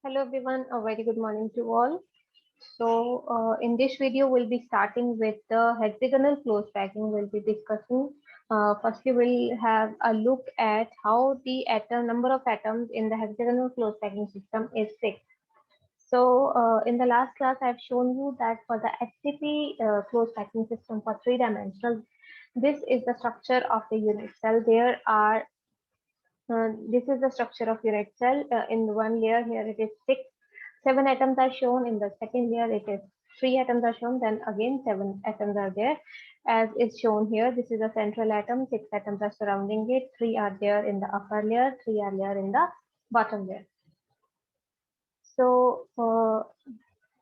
Hello everyone, a very good morning to all. In this video, we'll be starting with the hexagonal flow stacking. We'll be discussing. Firstly, we'll have a look at how the atom number of atoms in the hexagonal flow stacking system is 6. In the last class, I've shown you that for the HTP flow stacking system for three-dimensional, this is the structure of the unit cell. This is the structure of unit cell. In one layer here it is 6, 7 atoms are shown. In the second layer it is 3 atoms are shown. Then again 7 atoms are there, as is shown here. This is a central atom. 6 atoms are surrounding it. 3 are there in the upper layer. 3 are there in the bottom layer. So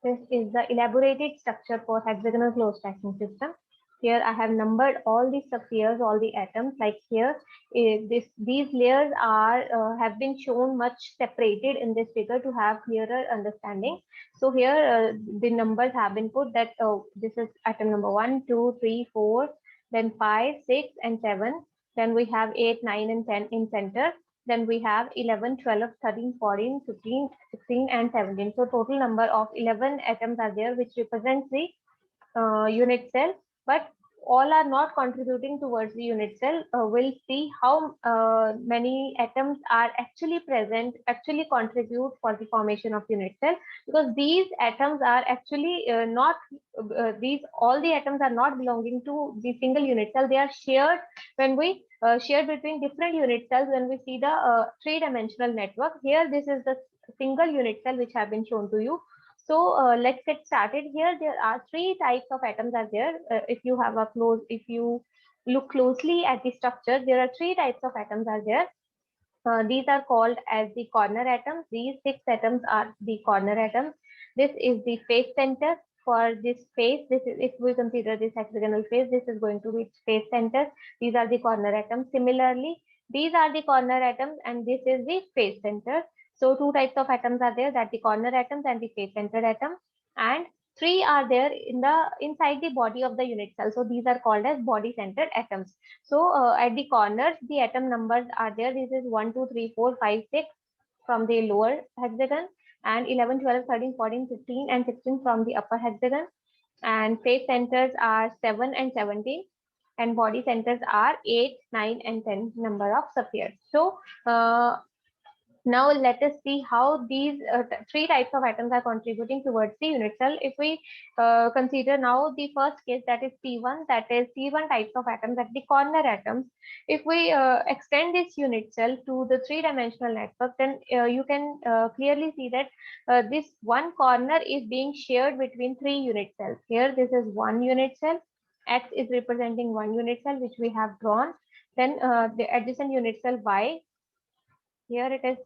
this is the elaborated structure for hexagonal flow stacking system. Here I have numbered all the spheres, all the atoms. Like here, these layers are have been shown much separated in this figure to have clearer understanding. So here the numbers have been put that this is atom number 1, 2, 3, 4, then 5, 6, and 7. Then we have 8, 9, and 10 in center. Then we have 11, 12, 13, 14, 15, 16, and 17. So total number of 11 atoms are there, which represents the unit cell, but all are not contributing towards the unit cell. We'll see how many atoms are actually present, actually contribute for the formation of unit cell, because these atoms are actually not, all the atoms are not belonging to the single unit cell. They are shared when we shared between different unit cells when we see the three-dimensional network. Here, this is the single unit cell which have been shown to you. So let's get started. Here there are 3 types of atoms are there. If you look closely at the structure, there are 3 types of atoms are there. These are called as the corner atoms. These 6 atoms are the corner atoms. This is the face center. For this face, this is, if we consider this hexagonal face, this is going to be face center. These are the corner atoms. Similarly, these are the corner atoms and this is the face center. So 2 types of atoms are there, that the corner atoms and the face center atom, and 3 are there in the inside the body of the unit cell. So these are called as body centered atoms. So at the corners, the atom numbers are there. This is 1, 2, 3, 4, 5, 6 from the lower hexagon, and 11, 12, 13, 14, 15, and 16 from the upper hexagon. And face centers are 7 and 17, and body centers are 8, 9, and 10 number of spheres. So now let us see how these 3 types of atoms are contributing towards the unit cell. If we consider now the first case, that is C1, that is C1 types of atoms at the corner atoms. If we extend this unit cell to the 3-dimensional network, then you can clearly see that this one corner is being shared between 3 unit cells. Here this is 1 unit cell. X is representing 1 unit cell which we have drawn. Then the adjacent unit cell Y, here it is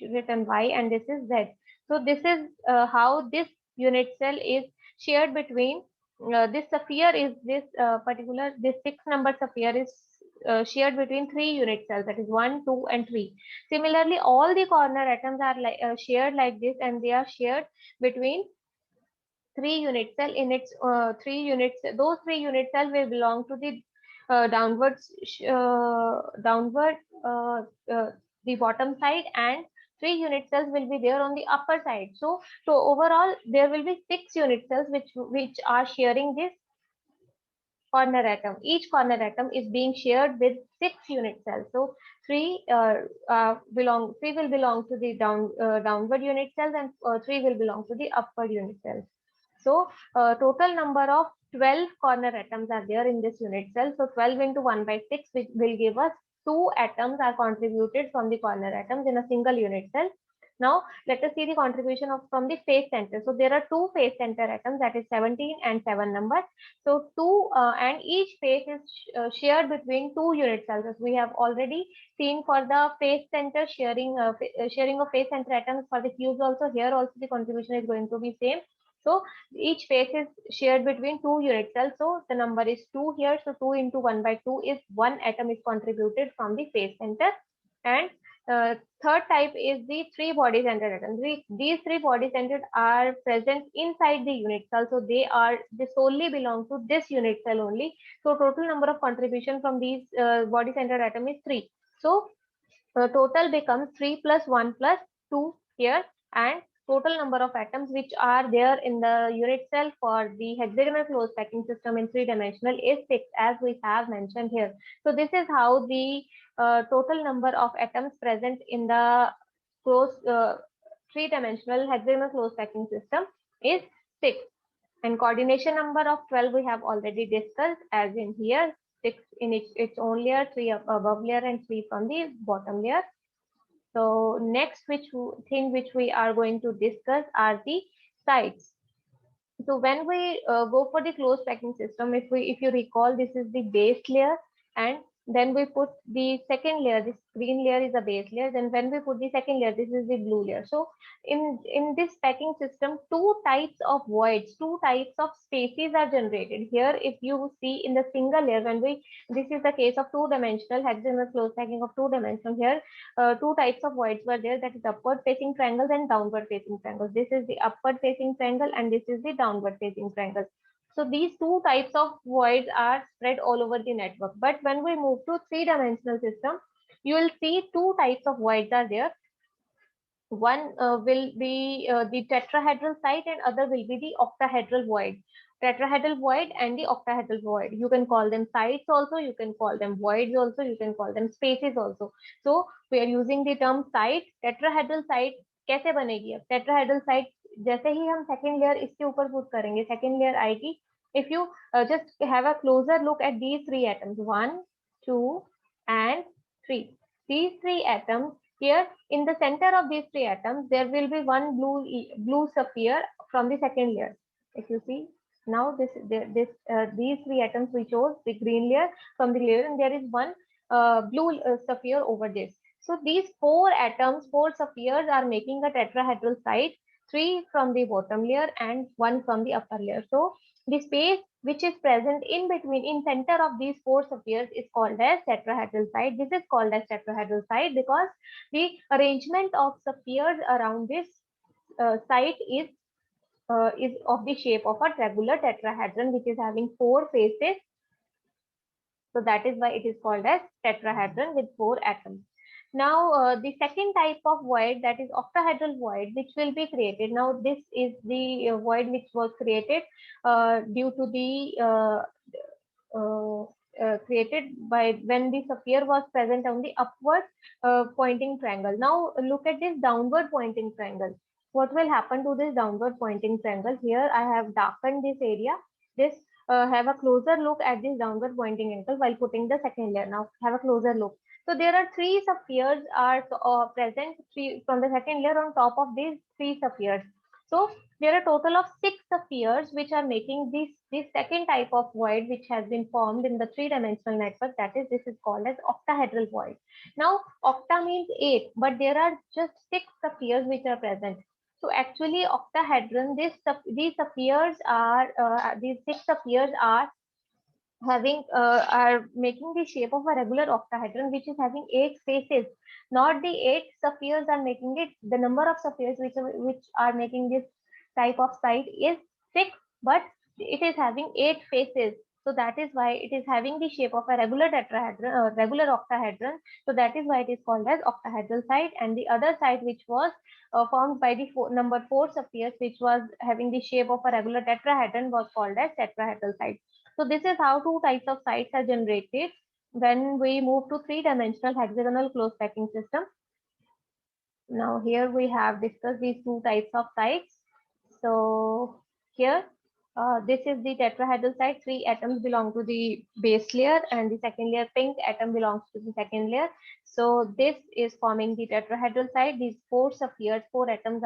written Y, and this is Z. So this is how this unit cell is shared between this sphere is this particular, this 6 number sphere is shared between 3 unit cells, that is 1, 2, and 3. Similarly, all the corner atoms are shared like this, and they are shared between 3 unit cell. In its 3 units, those 3 unit cell will belong to the downward uh, the bottom side, and 3 unit cells will be there on the upper side. So overall there will be 6 unit cells which are sharing this corner atom. Each corner atom is being shared with 6 unit cells. So 3 will belong to the downward unit cells, and 3 will belong to the upward unit cells. So total number of 12 corner atoms are there in this unit cell. So 12 into 1 by 6, which will give us 2 atoms are contributed from the corner atoms in a single unit cell. Now let us see the contribution of from the face center. So there are 2 face center atoms, that is 17 and 7 numbers. So 2 and each face is shared between 2 unit cells, as we have already seen for the face center sharing of face center atoms. For the cubes also, here also the contribution is going to be same. So each face is shared between 2 unit cells. So the number is 2 here. So 2 into 1 by 2 is 1 atom is contributed from the face center. And third type is the 3 body centered atoms. These 3 body centered are present inside the unit cell. So they solely belong to this unit cell only. So total number of contribution from these body centered atom is 3. So total becomes 3 plus 1 plus 2 here. and total number of atoms which are there in the unit cell for the hexagonal closed packing system in 3-dimensional is 6, as we have mentioned here. So this is how the total number of atoms present in the closed 3-dimensional hexagonal closed packing system is 6. And coordination number of 12 we have already discussed, as in here 6 in its own layer, 3 above layer and 3 from the bottom layer. So next thing which we are going to discuss are the sites. So when we go for the closed packing system, if you recall, this is the base layer, and then we put the second layer. This green layer is the base layer. Then when we put the second layer, this is the blue layer. So in this packing system, two types of voids, two types of spaces are generated. Here, if you see in the single layer, this is the case of 2-dimensional hexagonal closed packing of 2-dimensional. Here, two types of voids were there, that is upward facing triangles and downward facing triangles. This is the upward facing triangle and this is the downward facing triangle. So these two types of voids are spread all over the network. But when we move to 3-dimensional system, you will see two types of voids are there. One will be the tetrahedral site and other will be the octahedral void. Tetrahedral void and the octahedral void. You can call them sites also, you can call them voids also, you can call them spaces also. So we are using the term site. Tetrahedral site कैसे बनेगी? अब tetrahedral site जैसे ही हम second layer इसके ऊपर put करेंगे, second layer आएगी. If you just have a closer look at these three atoms, 1, 2 and 3. These three atoms, here in the center of these three atoms, there will be one blue sphere from the second layer. If you see now, these three atoms we chose the green layer from the layer, and there is one blue sphere over this. So these four atoms, four spheres are making a tetrahedral site, 3 from the bottom layer and 1 from the upper layer. So the space which is present in between, in center of these four spheres, is called as tetrahedral site. This is called as tetrahedral site because the arrangement of spheres around this site is of the shape of a regular tetrahedron, which is having 4 faces. So that is why it is called as tetrahedron with 4 atoms. Now the second type of void, that is octahedral void, which will be created. Now this is the void which was created due to the created by when the sphere was present on the upward pointing triangle. Now look at this downward pointing triangle. What will happen to this downward pointing triangle? Here I have darkened this area. This have a closer look at this downward pointing angle while putting the second layer. Now have a closer look. So there are 3 spheres are present from the second layer on top of these 3 spheres. So there are a total of 6 spheres which are making this second type of void which has been formed in the 3-dimensional network. That is, this is called as octahedral void. Now octa means 8, but there are just 6 spheres which are present. So actually octahedron, these spheres are these 6 spheres are having are making the shape of a regular octahedron which is having 8 faces. Not the 8 spheres are making it. The number of spheres which are making this type of site is 6, but it is having 8 faces. So that is why it is having the shape of a regular tetrahedron, regular octahedron. So that is why it is called as octahedral site. And the other site which was formed by the number 4 spheres, which was having the shape of a regular tetrahedron, was called as tetrahedral site. So this is how 2 types of sites are generated when we move to 3-dimensional hexagonal closed packing system. Now here we have discussed these 2 types of sites. So here this is the tetrahedral site. 3 atoms belong to the base layer and the second layer pink atom belongs to the second layer. So this is forming the tetrahedral site. These 4 spheres, 4 atoms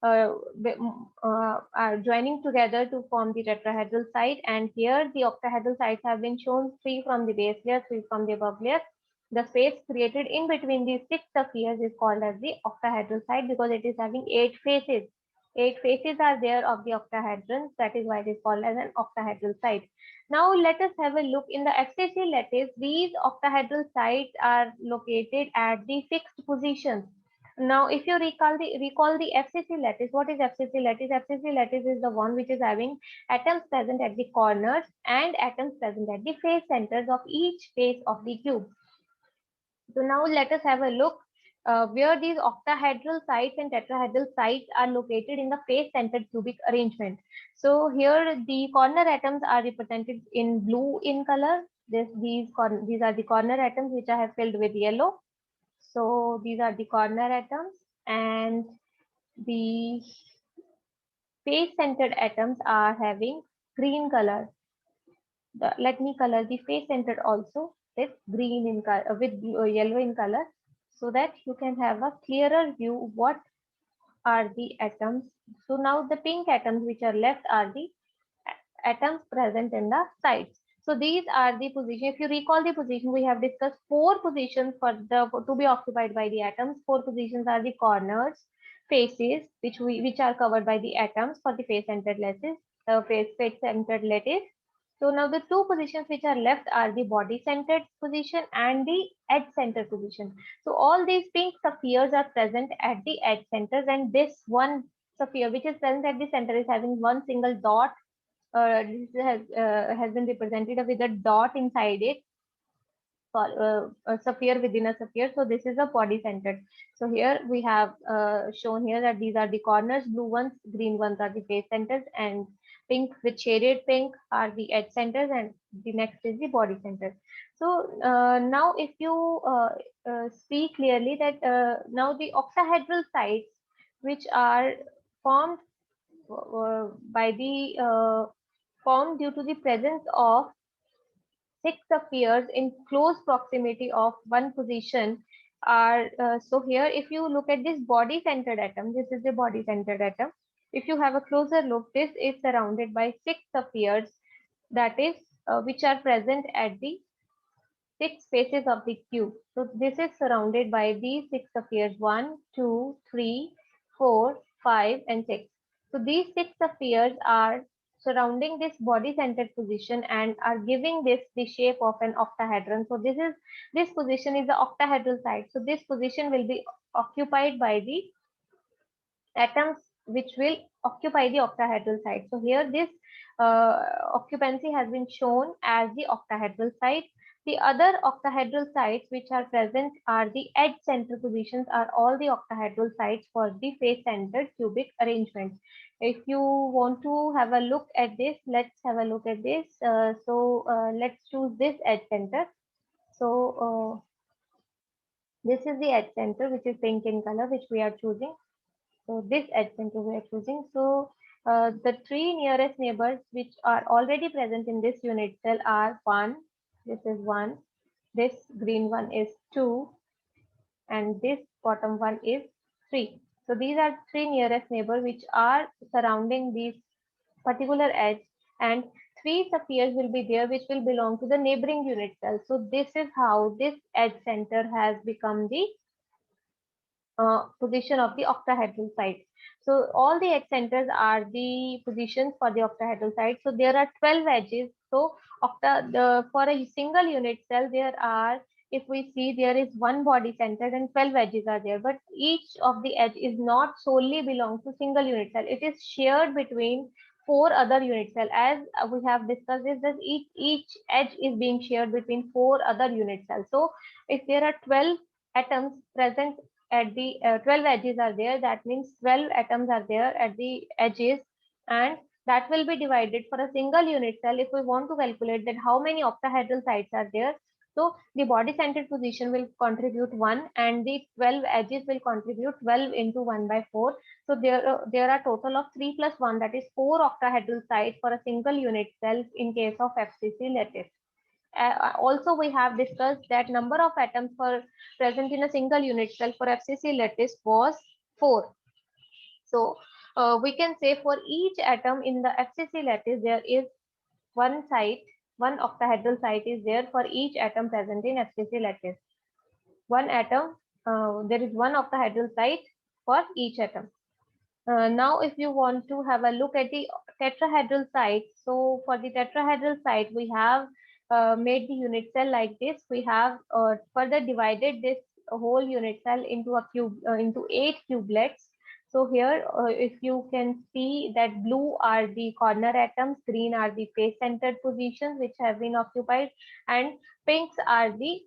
are joining together to form the tetrahedral site. And here the octahedral sites have been shown, 3 from the base layer, 3 from the above layer. The space created in between these 6 spheres is called as the octahedral site because it is having 8 faces. 8 faces are there of the octahedron. That is why it is called as an octahedral site. Now let us have a look in the FCC lattice. These octahedral sites are located at the fixed positions. Now, if you recall the FCC lattice, what is FCC lattice? FCC lattice is the one which is having atoms present at the corners and atoms present at the face centers of each face of the cube. So now let us have a look where these octahedral sites and tetrahedral sites are located in the face-centered cubic arrangement. So here the corner atoms are represented in blue in color. These are the corner atoms which I have filled with yellow. So these are the corner atoms, and the face-centered atoms are having green color. Let me color the face-centered also with green in color, with yellow in color, so that you can have a clearer view what are the atoms. So now the pink atoms which are left are the atoms present in the sites. So these are the position. If you recall the position, we have discussed four positions for the to be occupied by the atoms. Four positions are the corners, faces, which are covered by the atoms for the face-centered lattice, face-centered lattice. So now the two positions which are left are the body-centered position and the edge-centered position. So all these pink spheres are present at the edge centers, and this one sphere which is present at the center is having one single dot. This has been represented with a dot inside it, for a sphere within a sphere. So this is a body centered. So here we have shown here that these are the corners, blue ones, green ones are the face centers, and pink with shaded pink are the edge centers, and the next is the body center. So now if you see clearly that now the octahedral sites which are formed by the formed due to the presence of six spheres in close proximity of one position are so here if you look at this body centered atom, this is the body centered atom. If you have a closer look, this is surrounded by six spheres, that is which are present at the six faces of the cube. So this is surrounded by these six spheres: 1, 2, 3, 4, 5, and 6. So these six spheres are surrounding this body centered position and are giving this the shape of an octahedron. So this position is the octahedral site. So this position will be occupied by the atoms which will occupy the octahedral site. So here this occupancy has been shown as the octahedral site. The other octahedral sites which are present are the edge center positions, are all the octahedral sites for the face centered cubic arrangement. If you want to have a look at this, let's have a look at this. Let's choose this edge center. So this is the edge center which is pink in color, which we are choosing. So this edge center we are choosing. So the three nearest neighbors which are already present in this unit cell are 1, this is 1, this green one is 2, and this bottom one is 3. So these are three nearest neighbors which are surrounding this particular edge, and three spheres will be there which will belong to the neighboring unit cell. So this is how this edge center has become the position of the octahedral site. So all the edge centers are the positions for the octahedral site. So there are 12 edges. So for a single unit cell, there are, if we see, there is one body center and 12 edges are there. But each of the edge is not solely belong to single unit cell. It is shared between four other unit cell. As we have discussed, is that each edge is being shared between four other unit cells. So if there are 12 atoms present at the 12 edges are there, that means 12 atoms are there at the edges, and that will be divided for a single unit cell. If we want to calculate that how many octahedral sites are there, so the body centered position will contribute 1 and the 12 edges will contribute 12 into 1 by 4. So there are total of 3 plus 1, that is 4 octahedral sites for a single unit cell in case of FCC lattice. Also, we have discussed that number of atoms present in a single unit cell for FCC lattice was 4. So we can say for each atom in the FCC lattice, there is one site, one octahedral site is there for each atom present in FCC lattice. One atom, there is one octahedral site for each atom. Now, if you want to have a look at the tetrahedral site, so for the tetrahedral site, we have made the unit cell like this. We have further divided this whole unit cell into into 8 cubelets. So here, if you can see that blue are the corner atoms, green are the face-centered positions which have been occupied, and pinks are the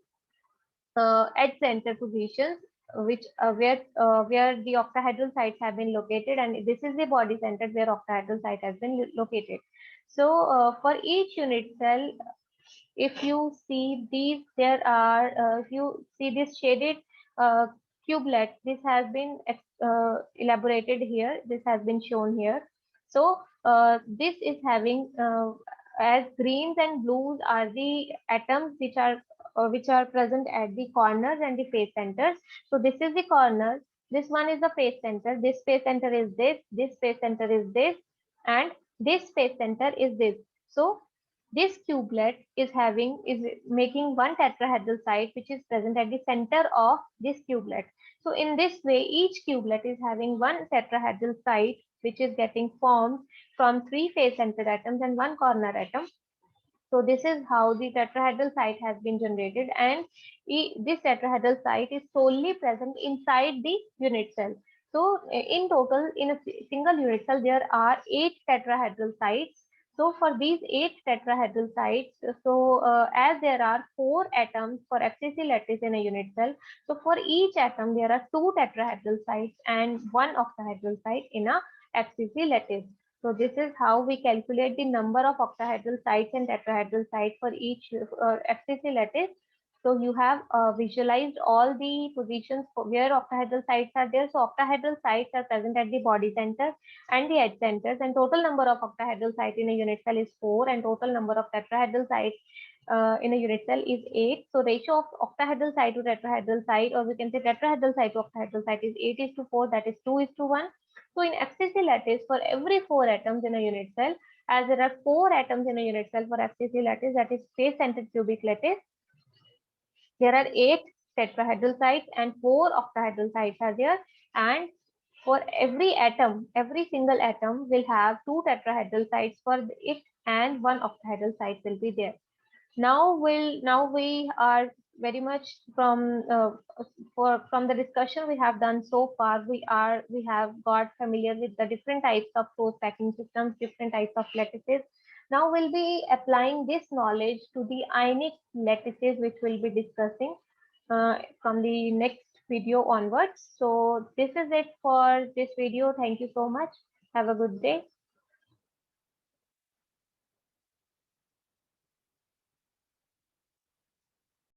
edge center positions. which where the octahedral sites have been located, and this is the body center where octahedral site has been located. So for each unit cell, if you see these, there are if you see this shaded uh, cubelet, this has been elaborated here, this has been shown here. So this is having as greens and blues are the atoms which are present at the corners and the face centers. So this is the corner, this one is the face center, this face center is this face center is this, and this face center is this. So this cubelet is making one tetrahedral site which is present at the center of this cubelet. So in this way, each cubelet is having one tetrahedral site which is getting formed from three face center atoms and one corner atom. So this is how the tetrahedral site has been generated, and this tetrahedral site is solely present inside the unit cell. So in total, in a single unit cell, there are 8 tetrahedral sites. So for these 8 tetrahedral sites, so as there are 4 atoms for FCC lattice in a unit cell, so for each atom there are 2 tetrahedral sites and 1 octahedral site in a FCC lattice. So this is how we calculate the number of octahedral sites and tetrahedral sites for each FCC lattice. So you have visualized all the positions where octahedral sites are there. So octahedral sites are present at the body center and the edge centers, and total number of octahedral sites in a unit cell is 4, and total number of tetrahedral sites in a unit cell is 8. So ratio of octahedral site to tetrahedral site, or we can say tetrahedral site to octahedral site, is 8:4, that is 2:1. So in FCC lattice, for every 4 atoms in a unit cell, as there are 4 atoms in a unit cell for FCC lattice, that is face-centered cubic lattice, there are 8 tetrahedral sites and 4 octahedral sites are there. And for every atom, every single atom will have 2 tetrahedral sites for it, and 1 octahedral site will be there. Now we are very much from the discussion we have done so far, we have got familiar with the different types of close packing systems, different types of lattices. Now we'll be applying this knowledge to the ionic lattices, which we'll be discussing from the next video onwards. So this is it for this video. Thank you so much. Have a good day.